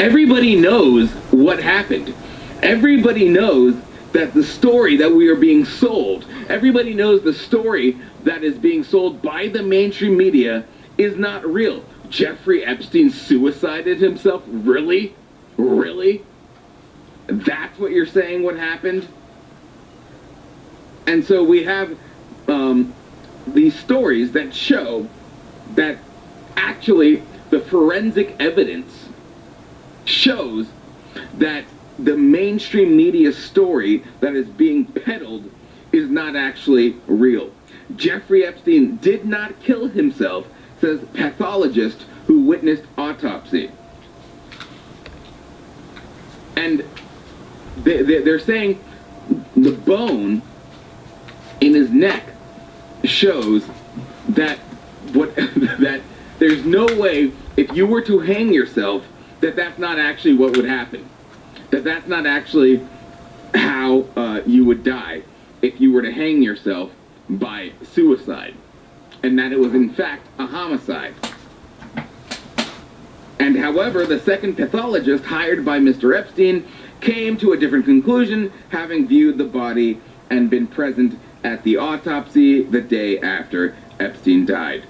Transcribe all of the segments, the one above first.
Everybody knows what happened. Everybody knows that the story that we are being sold, everybody knows the story that is being sold by the mainstream media is not real. Jeffrey Epstein suicided himself? Really? Really? That's what you're saying what happened? And so we have these stories that show that actually the forensic evidence shows that the mainstream media story that is being peddled is not actually real. Jeffrey Epstein did not kill himself, says pathologist who witnessed autopsy. And they're saying the bone in his neck shows that that there's no way if you were to hang yourself that's not actually what would happen. That's not actually how you would die if you were to hang yourself by suicide, and that it was in fact a homicide. And however, the second pathologist hired by Mr. Epstein came to a different conclusion, having viewed the body and been present at the autopsy the day after Epstein died.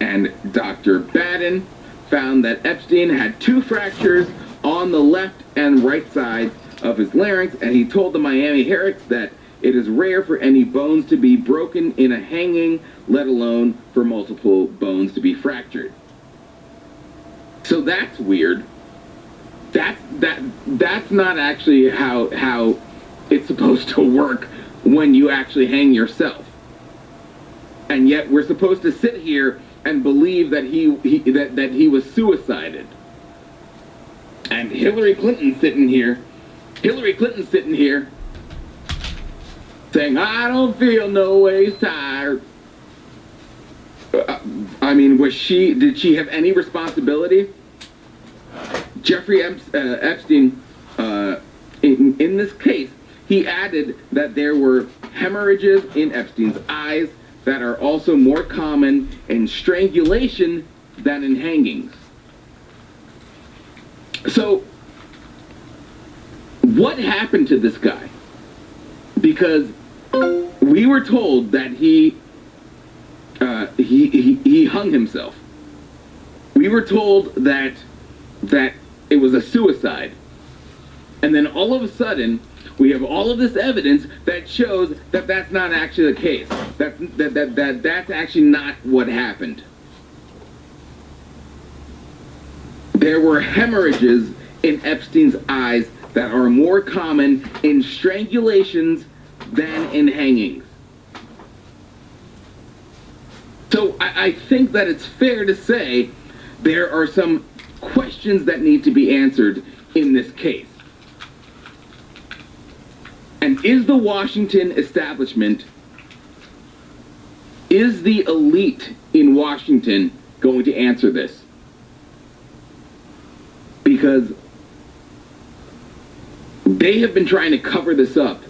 And Dr. Baden found that Epstein had 2 fractures on the left and right sides of his larynx, and he told the Miami Herald that it is rare for any bones to be broken in a hanging, let alone for multiple bones to be fractured. So that's weird. That's not actually how it's supposed to work when you actually hang yourself. And yet we're supposed to sit here and believe that he was suicided. And Hillary Clinton's sitting here saying, I don't feel no ways tired. I mean, did she have any responsibility? Jeffrey Epstein, in this case, he added that there were hemorrhages in Epstein's eyes that are also more common in strangulation than in hangings. So, what happened to this guy? Because we were told that he hung himself. We were told that it was a suicide. And then all of a sudden, we have all of this evidence that shows that that's not actually the case. That's actually not what happened. There were hemorrhages in Epstein's eyes that are more common in strangulations than in hangings. So I think that it's fair to say there are some questions that need to be answered in this case. And is the Washington establishment, is the elite in Washington going to answer this? Because they have been trying to cover this up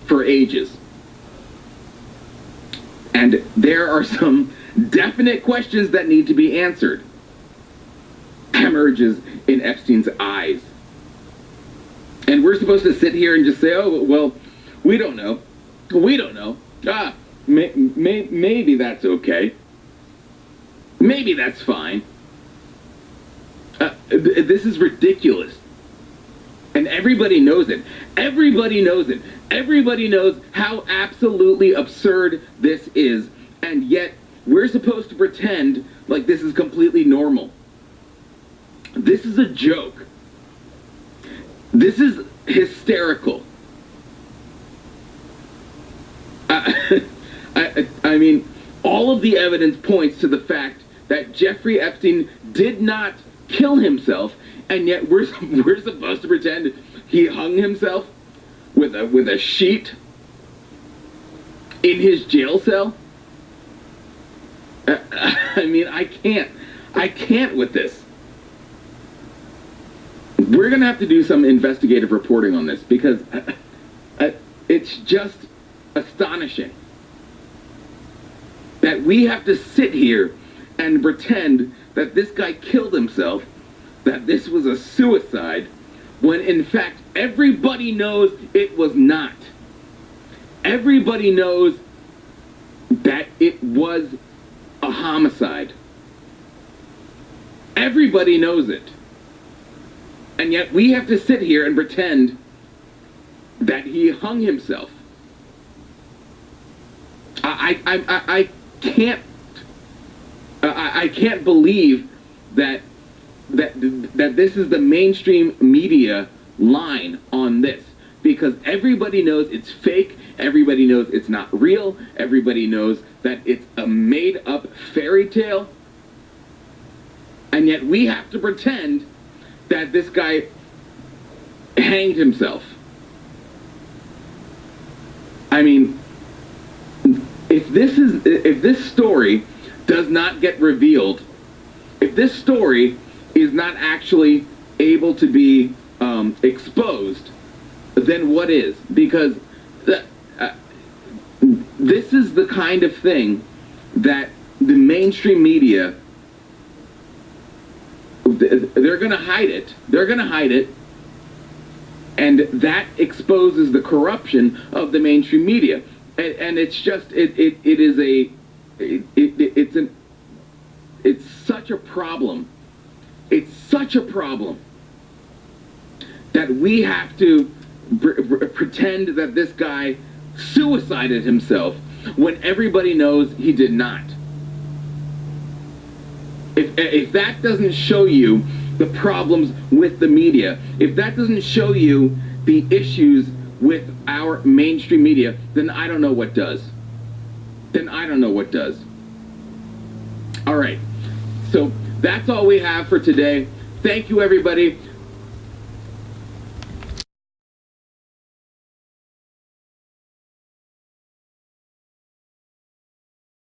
for ages. And there are some definite questions that need to be answered. Hemorrhages in Epstein's eyes. And we're supposed to sit here and just say, oh, well, we don't know. We don't know. Maybe that's okay. Maybe that's fine. This is ridiculous. And everybody knows it. Everybody knows it. Everybody knows how absolutely absurd this is. And yet, we're supposed to pretend like this is completely normal. This is a joke. This is hysterical. I mean, all of the evidence points to the fact that Jeffrey Epstein did not kill himself, and yet we're supposed to pretend he hung himself with a sheet in his jail cell. I mean, I can't with this. We're gonna have to do some investigative reporting on this because it's just astonishing that we have to sit here and pretend that this guy killed himself that this was a suicide when in fact everybody knows it was not. Everybody knows that it was a homicide. Everybody knows it. And yet we have to sit here and pretend that he hung himself. I can't believe that this is the mainstream media line on this, because everybody knows it's fake, everybody knows it's not real, everybody knows that it's a made-up fairy tale, and yet we have to pretend that this guy hanged himself. I mean, if this story does not get revealed, if this story is not actually able to be exposed, then what is? Because this is the kind of thing that the mainstream media, they're going to hide it. They're going to hide it. And that exposes the corruption of the mainstream media. And it's just, it's such a problem. It's such a problem that we have to pretend that this guy suicided himself when everybody knows he did not. If that doesn't show you the problems with the media, if that doesn't show you the issues with our mainstream media, then I don't know what does. Then I don't know what does. All right. So that's all we have for today. Thank you, everybody.